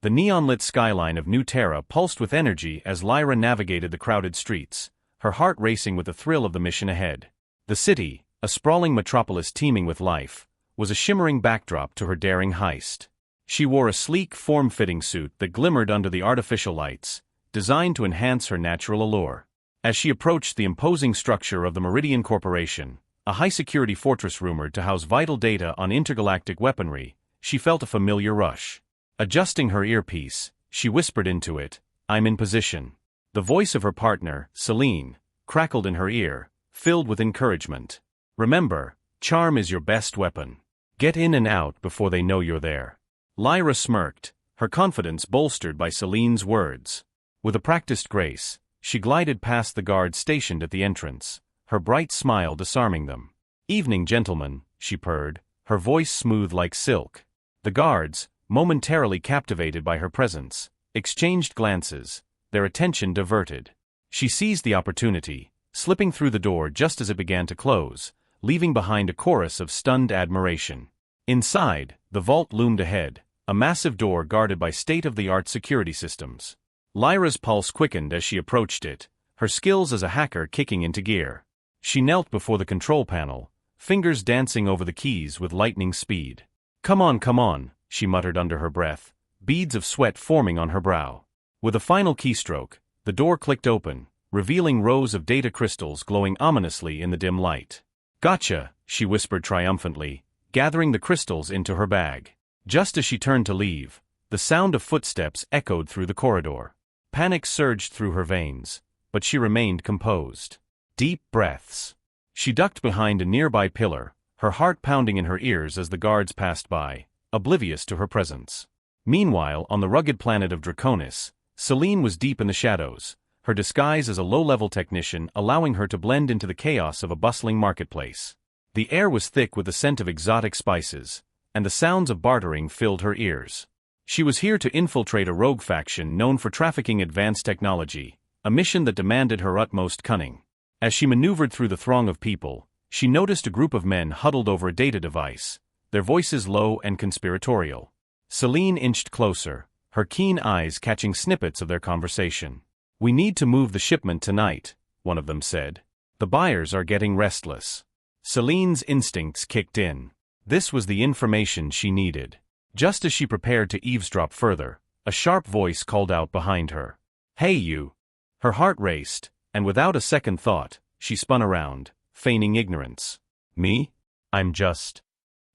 The neon-lit skyline of New Terra pulsed with energy as Lyra navigated the crowded streets, her heart racing with the thrill of the mission ahead. The city, a sprawling metropolis teeming with life, was a shimmering backdrop to her daring heist. She wore a sleek, form-fitting suit that glimmered under the artificial lights, designed to enhance her natural allure. As she approached the imposing structure of the Meridian Corporation, a high-security fortress rumored to house vital data on intergalactic weaponry, she felt a familiar rush. Adjusting her earpiece, she whispered into it, "I'm in position." The voice of her partner, Selene, crackled in her ear, filled with encouragement. "Remember, charm is your best weapon. Get in and out before they know you're there." Lyra smirked, her confidence bolstered by Selene's words. With a practiced grace, she glided past the guards stationed at the entrance, her bright smile disarming them. "Evening, gentlemen," she purred, her voice smooth like silk. The guards, momentarily captivated by her presence, exchanged glances, their attention diverted. She seized the opportunity, slipping through the door just as it began to close, leaving behind a chorus of stunned admiration. Inside, the vault loomed ahead, a massive door guarded by state-of-the-art security systems. Lyra's pulse quickened as she approached it, her skills as a hacker kicking into gear. She knelt before the control panel, fingers dancing over the keys with lightning speed. Come on," she muttered under her breath, beads of sweat forming on her brow. With a final keystroke, the door clicked open, revealing rows of data crystals glowing ominously in the dim light. "Gotcha," she whispered triumphantly, gathering the crystals into her bag. Just as she turned to leave, the sound of footsteps echoed through the corridor. Panic surged through her veins, but she remained composed. Deep breaths. She ducked behind a nearby pillar, her heart pounding in her ears as the guards passed by, oblivious to her presence. Meanwhile, on the rugged planet of Draconis, Selene was deep in the shadows, her disguise as a low-level technician allowing her to blend into the chaos of a bustling marketplace. The air was thick with the scent of exotic spices, and the sounds of bartering filled her ears. She was here to infiltrate a rogue faction known for trafficking advanced technology, a mission that demanded her utmost cunning. As she maneuvered through the throng of people, she noticed a group of men huddled over a data device, their voices low and conspiratorial. Selene inched closer, her keen eyes catching snippets of their conversation. "We need to move the shipment tonight," one of them said. "The buyers are getting restless." Selene's instincts kicked in. This was the information she needed. Just as she prepared to eavesdrop further, a sharp voice called out behind her. "Hey you!" Her heart raced, and without a second thought, she spun around, feigning ignorance. "Me? I'm just..."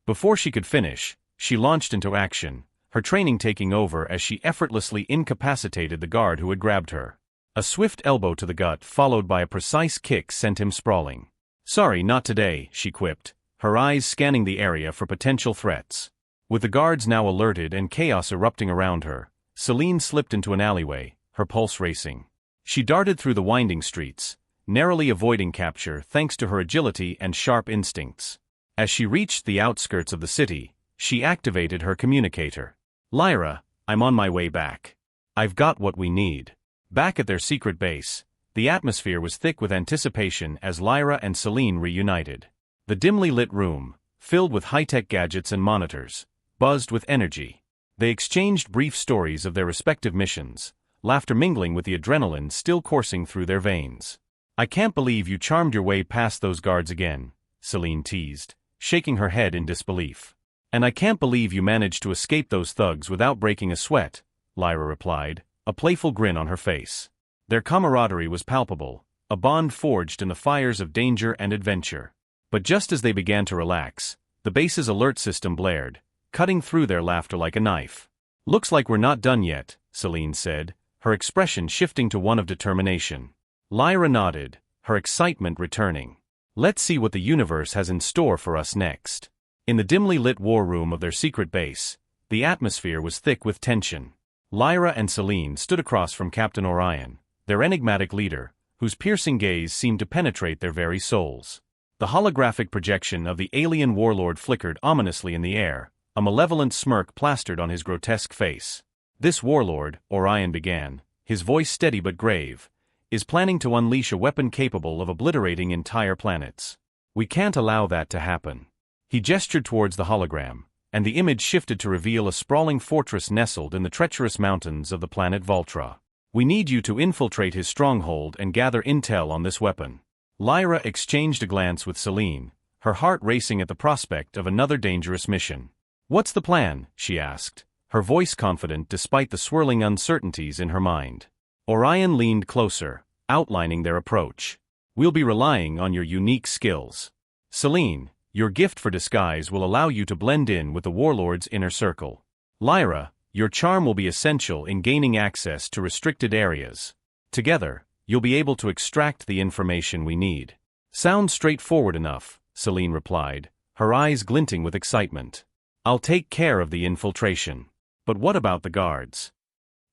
Before she could finish, she launched into action, her training taking over as she effortlessly incapacitated the guard who had grabbed her. A swift elbow to the gut followed by a precise kick sent him sprawling. "Sorry, not today," she quipped, her eyes scanning the area for potential threats. With the guards now alerted and chaos erupting around her, Selene slipped into an alleyway, her pulse racing. She darted through the winding streets, narrowly avoiding capture thanks to her agility and sharp instincts. As she reached the outskirts of the city, she activated her communicator. "Lyra, I'm on my way back. I've got what we need." Back at their secret base, the atmosphere was thick with anticipation as Lyra and Selene reunited. The dimly lit room, filled with high-tech gadgets and monitors, buzzed with energy. They exchanged brief stories of their respective missions, laughter mingling with the adrenaline still coursing through their veins. "I can't believe you charmed your way past those guards again," Selene teased, shaking her head in disbelief. "And I can't believe you managed to escape those thugs without breaking a sweat," Lyra replied, a playful grin on her face. Their camaraderie was palpable, a bond forged in the fires of danger and adventure. But just as they began to relax, the base's alert system blared, cutting through their laughter like a knife. "Looks like we're not done yet," Selene said, her expression shifting to one of determination. Lyra nodded, her excitement returning. "Let's see what the universe has in store for us next." In the dimly lit war room of their secret base, the atmosphere was thick with tension. Lyra and Selene stood across from Captain Orion, their enigmatic leader, whose piercing gaze seemed to penetrate their very souls. The holographic projection of the alien warlord flickered ominously in the air, a malevolent smirk plastered on his grotesque face. "This warlord," Orion began, his voice steady but grave, "is planning to unleash a weapon capable of obliterating entire planets. We can't allow that to happen." He gestured towards the hologram, and the image shifted to reveal a sprawling fortress nestled in the treacherous mountains of the planet Voltra. We need you to infiltrate his stronghold and gather intel on this weapon. Lyra exchanged a glance with Selene, her heart racing at the prospect of another dangerous mission. What's the plan? She asked, her voice confident despite the swirling uncertainties in her mind. Orion leaned closer, outlining their approach. We'll be relying on your unique skills. Selene, your gift for disguise will allow you to blend in with the warlord's inner circle. Lyra, your charm will be essential in gaining access to restricted areas. Together, you'll be able to extract the information we need. Sounds straightforward enough, Selene replied, her eyes glinting with excitement. I'll take care of the infiltration. But what about the guards?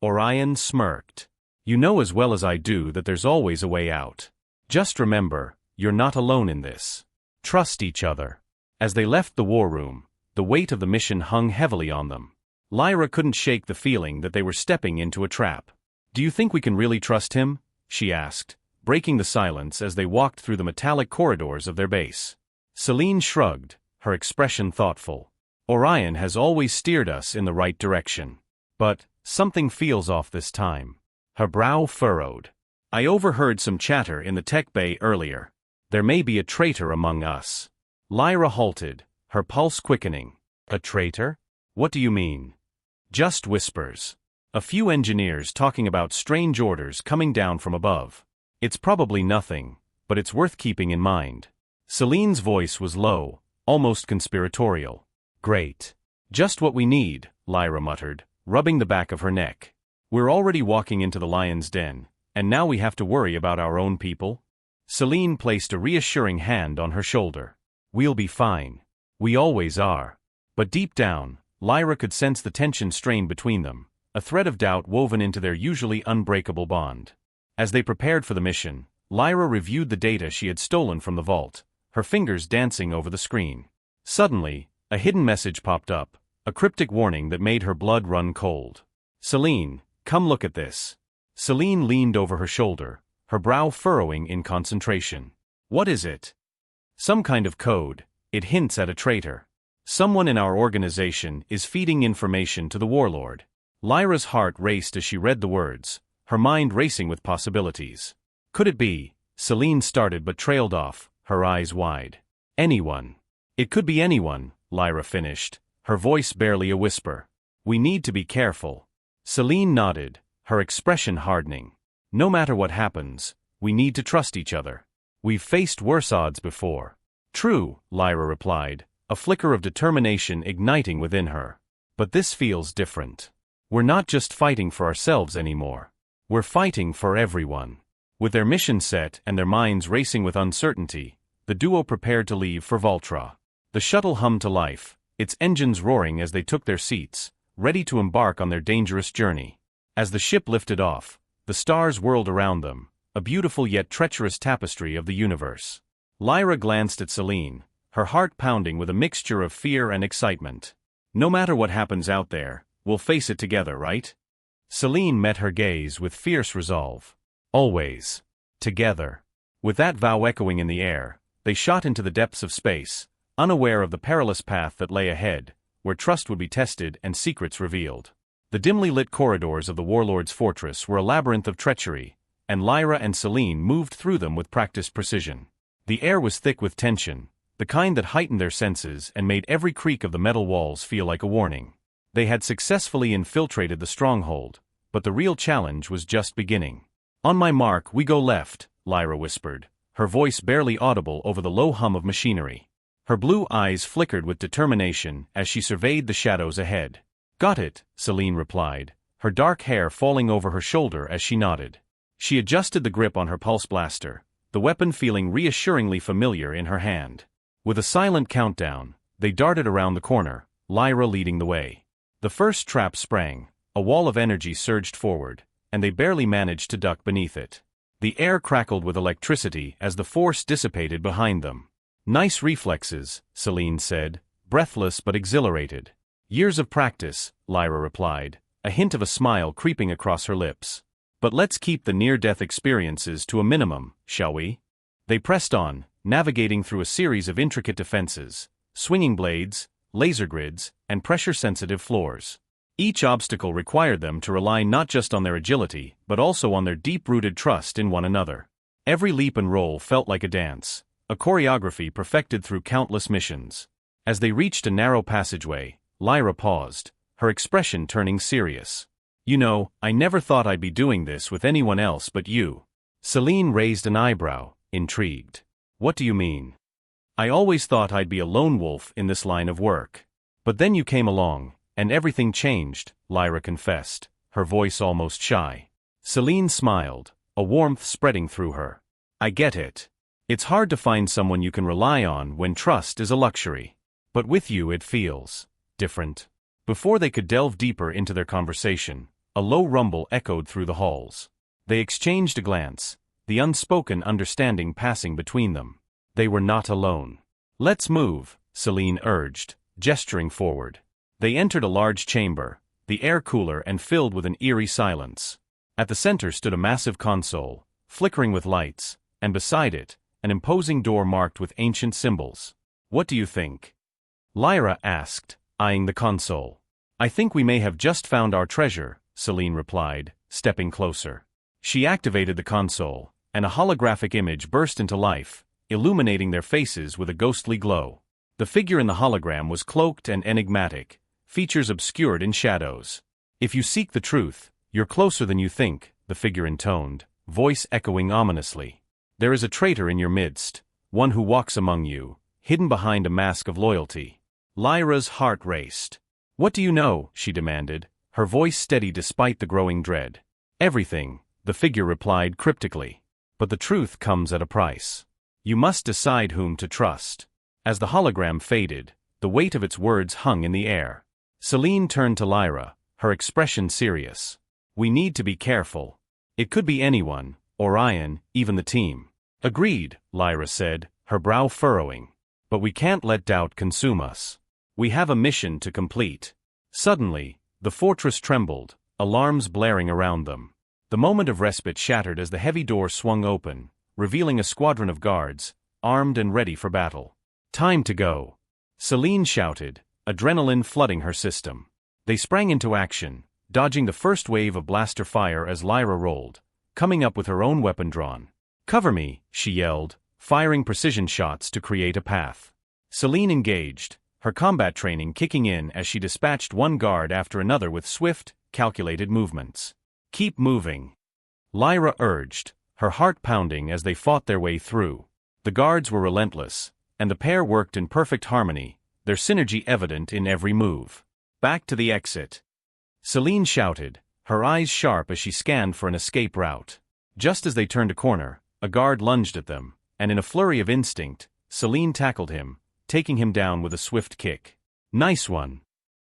Orion smirked. You know as well as I do that there's always a way out. Just remember, you're not alone in this. Trust each other. As they left the war room, the weight of the mission hung heavily on them. Lyra couldn't shake the feeling that they were stepping into a trap. Do you think we can really trust him? She asked, breaking the silence as they walked through the metallic corridors of their base. Selene shrugged, her expression thoughtful. Orion has always steered us in the right direction. But something feels off this time. Her brow furrowed. I overheard some chatter in the tech bay earlier. There may be a traitor among us. Lyra halted, her pulse quickening. A traitor? What do you mean? Just whispers. A few engineers talking about strange orders coming down from above. It's probably nothing, but it's worth keeping in mind. Selene's voice was low, almost conspiratorial. Great. Just what we need, Lyra muttered, rubbing the back of her neck. We're already walking into the lion's den, and now we have to worry about our own people? Selene placed a reassuring hand on her shoulder. We'll be fine. We always are. But deep down, Lyra could sense the tension strain between them, a thread of doubt woven into their usually unbreakable bond. As they prepared for the mission, Lyra reviewed the data she had stolen from the vault, her fingers dancing over the screen. Suddenly, a hidden message popped up, a cryptic warning that made her blood run cold. Selene, come look at this. Selene leaned over her shoulder, her brow furrowing in concentration. What is it? Some kind of code. It hints at a traitor. Someone in our organization is feeding information to the warlord. Lyra's heart raced as she read the words, her mind racing with possibilities. Could it be? Selene started but trailed off, her eyes wide. Anyone. It could be anyone, Lyra finished, her voice barely a whisper. We need to be careful. Selene nodded, her expression hardening. No matter what happens, we need to trust each other. We've faced worse odds before. True, Lyra replied, a flicker of determination igniting within her. But this feels different. We're not just fighting for ourselves anymore. We're fighting for everyone. With their mission set and their minds racing with uncertainty, the duo prepared to leave for Voltra. The shuttle hummed to life, its engines roaring as they took their seats, ready to embark on their dangerous journey. As the ship lifted off, the stars whirled around them, a beautiful yet treacherous tapestry of the universe. Lyra glanced at Selene, her heart pounding with a mixture of fear and excitement. No matter what happens out there, we'll face it together, right? Selene met her gaze with fierce resolve. Always. Together. With that vow echoing in the air, they shot into the depths of space, unaware of the perilous path that lay ahead, where trust would be tested and secrets revealed. The dimly lit corridors of the warlord's fortress were a labyrinth of treachery, and Lyra and Selene moved through them with practiced precision. The air was thick with tension, the kind that heightened their senses and made every creak of the metal walls feel like a warning. They had successfully infiltrated the stronghold, but the real challenge was just beginning. On my mark, we go left, Lyra whispered, her voice barely audible over the low hum of machinery. Her blue eyes flickered with determination as she surveyed the shadows ahead. Got it, Selene replied, her dark hair falling over her shoulder as she nodded. She adjusted the grip on her pulse blaster, the weapon feeling reassuringly familiar in her hand. With a silent countdown, they darted around the corner, Lyra leading the way. The first trap sprang, a wall of energy surged forward, and they barely managed to duck beneath it. The air crackled with electricity as the force dissipated behind them. Nice reflexes, Selene said, breathless but exhilarated. Years of practice, Lyra replied, a hint of a smile creeping across her lips. But let's keep the near-death experiences to a minimum, shall we? They pressed on, navigating through a series of intricate defenses, swinging blades, laser grids, and pressure-sensitive floors. Each obstacle required them to rely not just on their agility, but also on their deep-rooted trust in one another. Every leap and roll felt like a dance, a choreography perfected through countless missions. As they reached a narrow passageway, Lyra paused, her expression turning serious. "You know, I never thought I'd be doing this with anyone else but you." Selene raised an eyebrow, intrigued. "What do you mean?" "I always thought I'd be a lone wolf in this line of work. But then you came along, and everything changed," Lyra confessed, her voice almost shy. Selene smiled, a warmth spreading through her. "I get it. It's hard to find someone you can rely on when trust is a luxury. But with you it feels different." Before they could delve deeper into their conversation, a low rumble echoed through the halls. They exchanged a glance, the unspoken understanding passing between them. They were not alone. "Let's move," Selene urged, gesturing forward. They entered a large chamber, the air cooler and filled with an eerie silence. At the center stood a massive console, flickering with lights, and beside it, an imposing door marked with ancient symbols. "What do you think?" Lyra asked, eyeing the console. "I think we may have just found our treasure," Selene replied, stepping closer. She activated the console, and a holographic image burst into life, illuminating their faces with a ghostly glow. The figure in the hologram was cloaked and enigmatic, features obscured in shadows. "If you seek the truth, you're closer than you think," the figure intoned, voice echoing ominously. "There is a traitor in your midst, one who walks among you, hidden behind a mask of loyalty." Lyra's heart raced. "What do you know?" she demanded, her voice steady despite the growing dread. "Everything," the figure replied cryptically. "But the truth comes at a price. You must decide whom to trust." As the hologram faded, the weight of its words hung in the air. Selene turned to Lyra, her expression serious. "We need to be careful. It could be anyone, Orion, even the team." "Agreed," Lyra said, her brow furrowing. "But we can't let doubt consume us. We have a mission to complete." Suddenly, the fortress trembled, alarms blaring around them. The moment of respite shattered as the heavy door swung open, revealing a squadron of guards, armed and ready for battle. "Time to go," Selene shouted, adrenaline flooding her system. They sprang into action, dodging the first wave of blaster fire as Lyra rolled, coming up with her own weapon drawn. "Cover me," she yelled, firing precision shots to create a path. Selene engaged, her combat training kicking in as she dispatched one guard after another with swift, calculated movements. "Keep moving," Lyra urged, her heart pounding as they fought their way through. The guards were relentless, and the pair worked in perfect harmony, their synergy evident in every move. "Back to the exit," Selene shouted, her eyes sharp as she scanned for an escape route. Just as they turned a corner, a guard lunged at them, and in a flurry of instinct, Selene tackled him, taking him down with a swift kick. "Nice one,"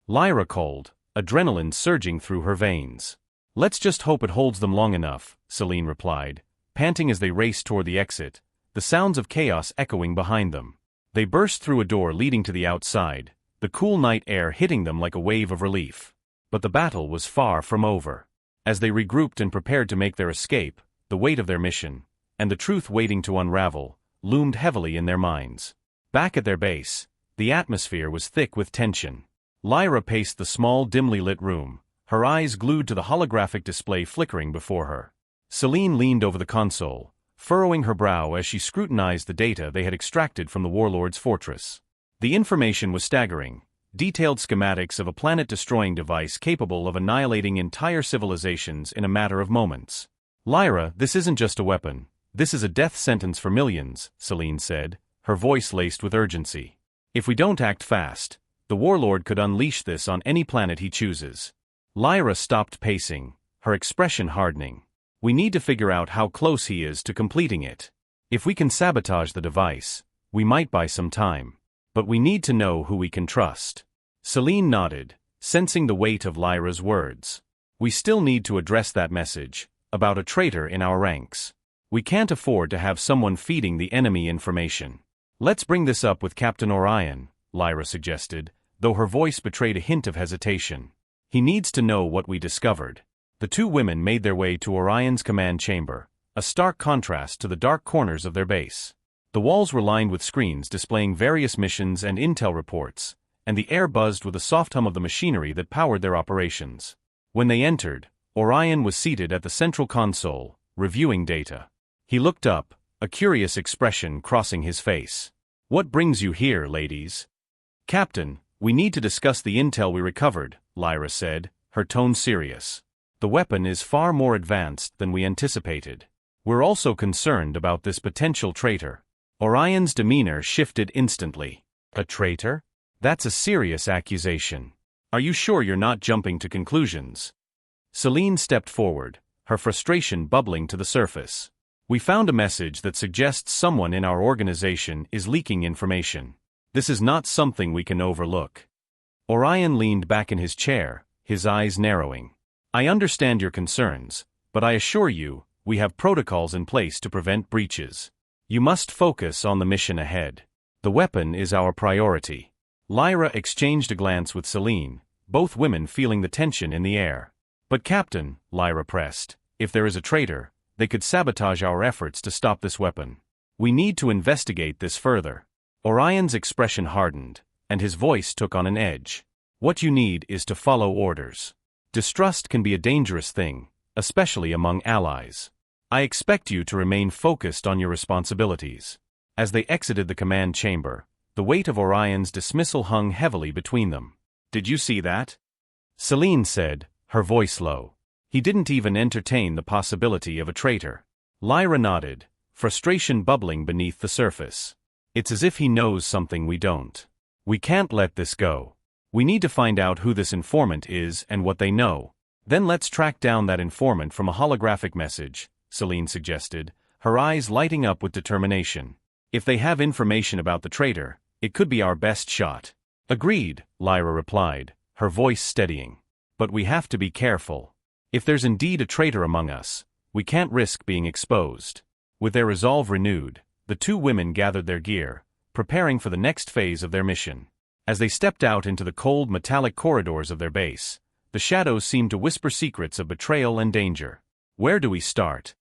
Lyra called, adrenaline surging through her veins. "Let's just hope it holds them long enough," Selene replied, panting as they raced toward the exit, the sounds of chaos echoing behind them. They burst through a door leading to the outside, the cool night air hitting them like a wave of relief. But the battle was far from over. As they regrouped and prepared to make their escape, the weight of their mission, and the truth waiting to unravel, loomed heavily in their minds. Back at their base, the atmosphere was thick with tension. Lyra paced the small, dimly lit room, her eyes glued to the holographic display flickering before her. Selene leaned over the console, furrowing her brow as she scrutinized the data they had extracted from the warlord's fortress. The information was staggering, detailed schematics of a planet-destroying device capable of annihilating entire civilizations in a matter of moments. "Lyra, this isn't just a weapon. This is a death sentence for millions," Selene said, her voice laced with urgency. "If we don't act fast, the warlord could unleash this on any planet he chooses." Lyra stopped pacing, her expression hardening. "We need to figure out how close he is to completing it. If we can sabotage the device, we might buy some time. But we need to know who we can trust." Selene nodded, sensing the weight of Lyra's words. "We still need to address that message, about a traitor in our ranks. We can't afford to have someone feeding the enemy information." "Let's bring this up with Captain Orion," Lyra suggested, though her voice betrayed a hint of hesitation. "He needs to know what we discovered." The two women made their way to Orion's command chamber, a stark contrast to the dark corners of their base. The walls were lined with screens displaying various missions and intel reports, and the air buzzed with the soft hum of the machinery that powered their operations. When they entered, Orion was seated at the central console, reviewing data. He looked up, a curious expression crossing his face. "What brings you here, ladies?" "Captain, we need to discuss the intel we recovered," Lyra said, her tone serious. "The weapon is far more advanced than we anticipated. We're also concerned about this potential traitor." Orion's demeanor shifted instantly. "A traitor? That's a serious accusation. Are you sure you're not jumping to conclusions?" Selene stepped forward, her frustration bubbling to the surface. "We found a message that suggests someone in our organization is leaking information. This is not something we can overlook." Orion leaned back in his chair, his eyes narrowing. "I understand your concerns, but I assure you, we have protocols in place to prevent breaches. You must focus on the mission ahead. The weapon is our priority." Lyra exchanged a glance with Selene, both women feeling the tension in the air. "But Captain," Lyra pressed, "if there is a traitor, they could sabotage our efforts to stop this weapon. We need to investigate this further." Orion's expression hardened, and his voice took on an edge. "What you need is to follow orders. Distrust can be a dangerous thing, especially among allies. I expect you to remain focused on your responsibilities." As they exited the command chamber, the weight of Orion's dismissal hung heavily between them. "Did you see that?" Selene said, her voice low. "He didn't even entertain the possibility of a traitor." Lyra nodded, frustration bubbling beneath the surface. "It's as if he knows something we don't. We can't let this go. We need to find out who this informant is and what they know. Then let's track down that informant from a holographic message," Selene suggested, her eyes lighting up with determination. "If they have information about the traitor, it could be our best shot." "Agreed," Lyra replied, her voice steadying. "But we have to be careful. If there's indeed a traitor among us, we can't risk being exposed." With their resolve renewed, the two women gathered their gear, preparing for the next phase of their mission. As they stepped out into the cold metallic corridors of their base, the shadows seemed to whisper secrets of betrayal and danger. "Where do we start?"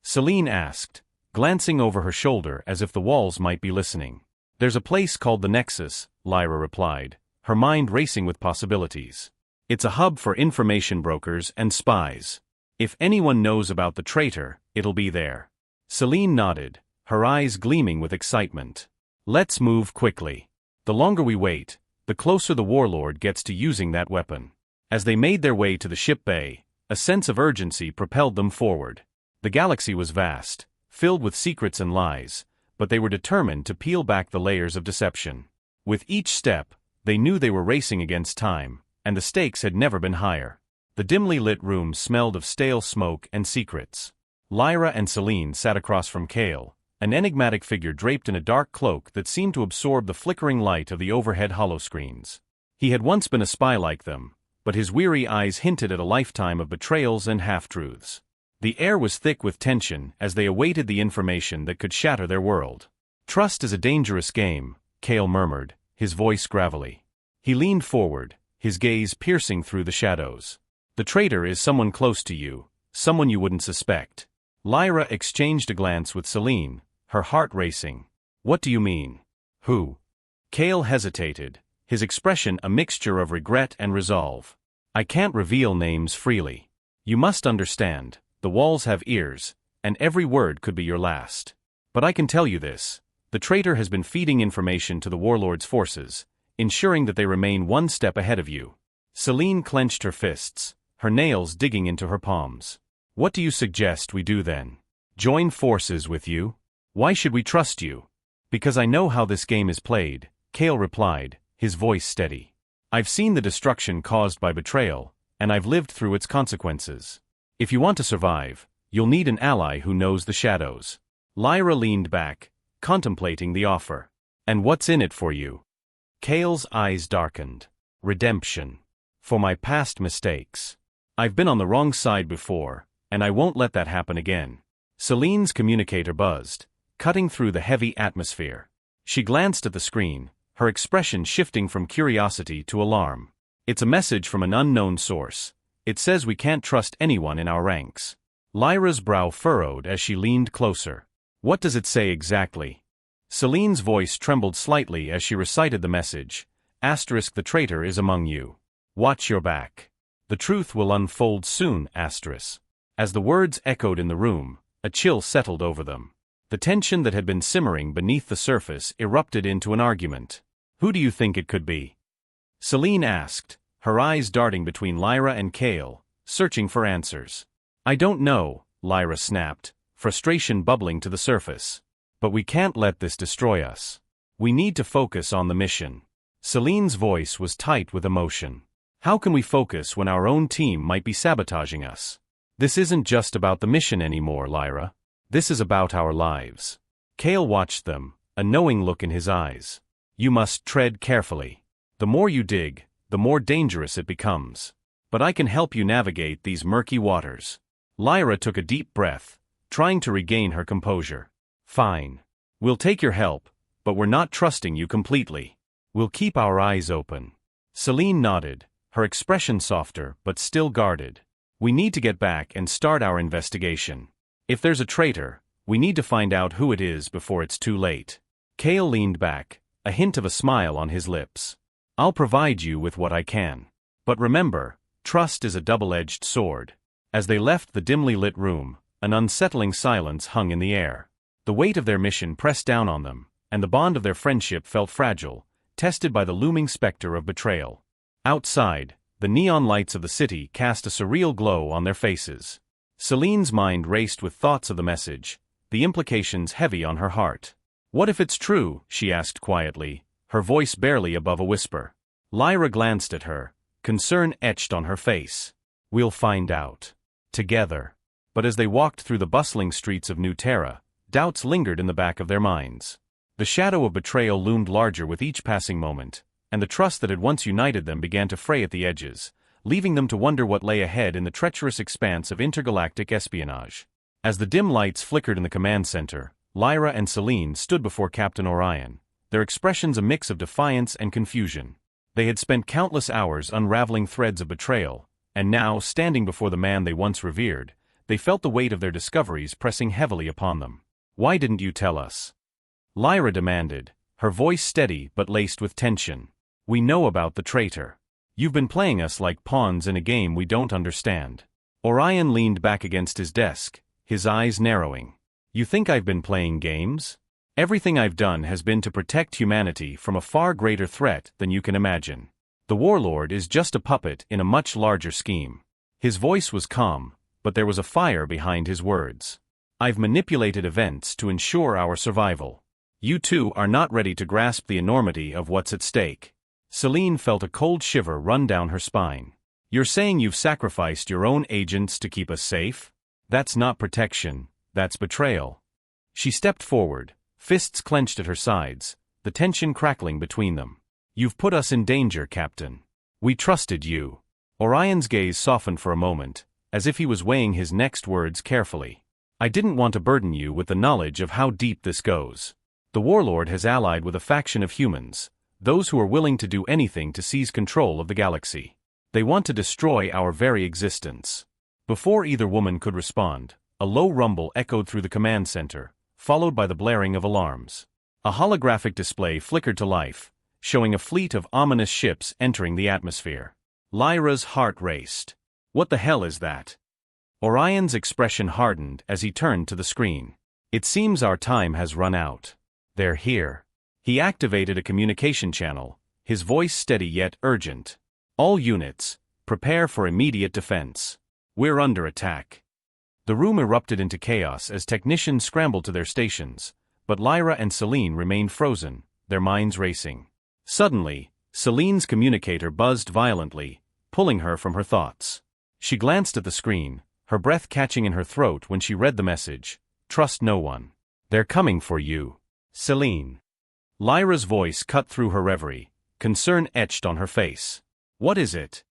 Selene asked, glancing over her shoulder as if the walls might be listening. "There's a place called the Nexus," Lyra replied, her mind racing with possibilities. "It's a hub for information brokers and spies. If anyone knows about the traitor, it'll be there." Selene nodded, her eyes gleaming with excitement. "Let's move quickly. The longer we wait, the closer the warlord gets to using that weapon." As they made their way to the ship bay, a sense of urgency propelled them forward. The galaxy was vast, filled with secrets and lies, but they were determined to peel back the layers of deception. With each step, they knew they were racing against time, and the stakes had never been higher. The dimly lit room smelled of stale smoke and secrets. Lyra and Selene sat across from Kale, an enigmatic figure draped in a dark cloak that seemed to absorb the flickering light of the overhead holoscreens. He had once been a spy like them, but his weary eyes hinted at a lifetime of betrayals and half-truths. The air was thick with tension as they awaited the information that could shatter their world. "Trust is a dangerous game," Kale murmured, his voice gravelly. He leaned forward, his gaze piercing through the shadows. "The traitor is someone close to you, someone you wouldn't suspect." Lyra exchanged a glance with Selene, her heart racing. "What do you mean? Who?" Kale hesitated, his expression a mixture of regret and resolve. "I can't reveal names freely. You must understand. The walls have ears, and every word could be your last. But I can tell you this. The traitor has been feeding information to the warlord's forces, ensuring that they remain one step ahead of you." Selene clenched her fists, her nails digging into her palms. "What do you suggest we do then? Join forces with you? Why should we trust you?" "Because I know how this game is played," Kale replied, his voice steady. "I've seen the destruction caused by betrayal, and I've lived through its consequences. If you want to survive, you'll need an ally who knows the shadows." Lyra leaned back, contemplating the offer. "And what's in it for you?" Kale's eyes darkened. "Redemption. For my past mistakes. I've been on the wrong side before, and I won't let that happen again." Selene's communicator buzzed, cutting through the heavy atmosphere. She glanced at the screen, her expression shifting from curiosity to alarm. "It's a message from an unknown source. It says we can't trust anyone in our ranks." Lyra's brow furrowed as she leaned closer. "What does it say exactly?" Selene's voice trembled slightly as she recited the message, Asterisk the traitor is among you. Watch your back. The truth will unfold soon, asterisk. As the words echoed in the room, a chill settled over them. The tension that had been simmering beneath the surface erupted into an argument. Who do you think it could be? Selene asked, her eyes darting between Lyra and Kale, searching for answers. I don't know, Lyra snapped, frustration bubbling to the surface. But we can't let this destroy us. We need to focus on the mission. Selene's voice was tight with emotion. How can we focus when our own team might be sabotaging us? This isn't just about the mission anymore, Lyra. This is about our lives. Kale watched them, a knowing look in his eyes. You must tread carefully. The more you dig, the more dangerous it becomes. But I can help you navigate these murky waters. Lyra took a deep breath, trying to regain her composure. Fine. We'll take your help, but we're not trusting you completely. We'll keep our eyes open. Selene nodded, her expression softer but still guarded. We need to get back and start our investigation. If there's a traitor, we need to find out who it is before it's too late. Kale leaned back, a hint of a smile on his lips. I'll provide you with what I can. But remember, trust is a double-edged sword. As they left the dimly lit room, an unsettling silence hung in the air. The weight of their mission pressed down on them, and the bond of their friendship felt fragile, tested by the looming specter of betrayal. Outside, the neon lights of the city cast a surreal glow on their faces. Selene's mind raced with thoughts of the message, the implications heavy on her heart. What if it's true? She asked quietly, her voice barely above a whisper. Lyra glanced at her, concern etched on her face. We'll find out. Together. But as they walked through the bustling streets of New Terra, doubts lingered in the back of their minds. The shadow of betrayal loomed larger with each passing moment, and the trust that had once united them began to fray at the edges, leaving them to wonder what lay ahead in the treacherous expanse of intergalactic espionage. As the dim lights flickered in the command center, Lyra and Selene stood before Captain Orion, their expressions a mix of defiance and confusion. They had spent countless hours unraveling threads of betrayal, and now, standing before the man they once revered, they felt the weight of their discoveries pressing heavily upon them. Why didn't you tell us? Lyra demanded, her voice steady but laced with tension. We know about the traitor. You've been playing us like pawns in a game we don't understand. Orion leaned back against his desk, his eyes narrowing. You think I've been playing games? Everything I've done has been to protect humanity from a far greater threat than you can imagine. The warlord is just a puppet in a much larger scheme. His voice was calm, but there was a fire behind his words. I've manipulated events to ensure our survival. You two are not ready to grasp the enormity of what's at stake. Selene felt a cold shiver run down her spine. You're saying you've sacrificed your own agents to keep us safe? That's not protection, that's betrayal. She stepped forward, fists clenched at her sides, the tension crackling between them. You've put us in danger, Captain. We trusted you. Orion's gaze softened for a moment, as if he was weighing his next words carefully. I didn't want to burden you with the knowledge of how deep this goes. The warlord has allied with a faction of humans, those who are willing to do anything to seize control of the galaxy. They want to destroy our very existence. Before either woman could respond, a low rumble echoed through the command center, followed by the blaring of alarms. A holographic display flickered to life, showing a fleet of ominous ships entering the atmosphere. Lyra's heart raced. What the hell is that? Orion's expression hardened as he turned to the screen. It seems our time has run out. They're here. He activated a communication channel, his voice steady yet urgent. All units, prepare for immediate defense. We're under attack. The room erupted into chaos as technicians scrambled to their stations, but Lyra and Selene remained frozen, their minds racing. Suddenly, Selene's communicator buzzed violently, pulling her from her thoughts. She glanced at the screen, her breath catching in her throat when she read the message. Trust no one. They're coming for you. Selene. Lyra's voice cut through her reverie, concern etched on her face. What is it?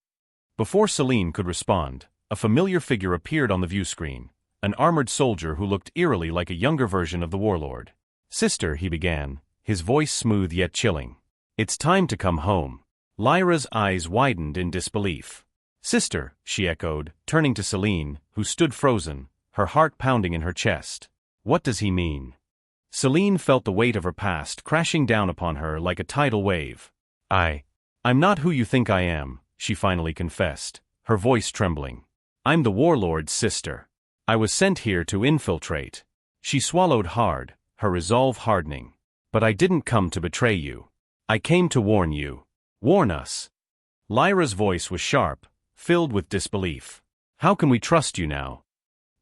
Before Selene could respond, a familiar figure appeared on the view screen, an armored soldier who looked eerily like a younger version of the warlord. Sister, he began, his voice smooth yet chilling. It's time to come home. Lyra's eyes widened in disbelief. Sister, she echoed, turning to Selene, who stood frozen, her heart pounding in her chest. What does he mean? Selene felt the weight of her past crashing down upon her like a tidal wave. I'm not who you think I am, she finally confessed, her voice trembling. I'm the warlord's sister. I was sent here to infiltrate. She swallowed hard, her resolve hardening. But I didn't come to betray you. I came to warn you. Warn us. Lyra's voice was sharp, filled with disbelief. How can we trust you now?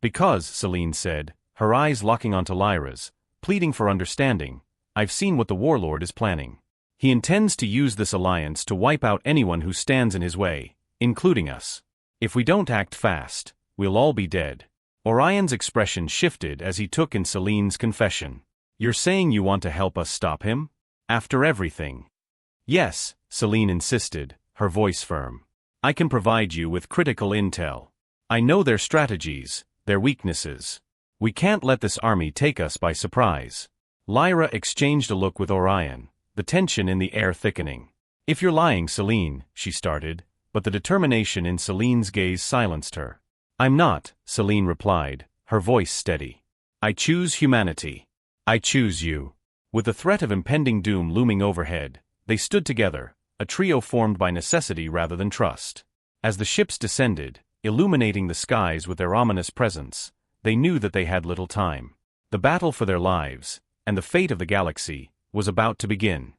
Because, Selene said, her eyes locking onto Lyra's, pleading for understanding, I've seen what the warlord is planning. He intends to use this alliance to wipe out anyone who stands in his way, including us. If we don't act fast, we'll all be dead. Orion's expression shifted as he took in Selene's confession. You're saying you want to help us stop him? After everything? Yes, Selene insisted, her voice firm. I can provide you with critical intel. I know their strategies, their weaknesses. We can't let this army take us by surprise. Lyra exchanged a look with Orion, the tension in the air thickening. If you're lying, Selene, she started, but the determination in Selene's gaze silenced her. I'm not, Selene replied, her voice steady. I choose humanity. I choose you. With the threat of impending doom looming overhead, they stood together, a trio formed by necessity rather than trust. As the ships descended, illuminating the skies with their ominous presence, they knew that they had little time. The battle for their lives, and the fate of the galaxy, was about to begin.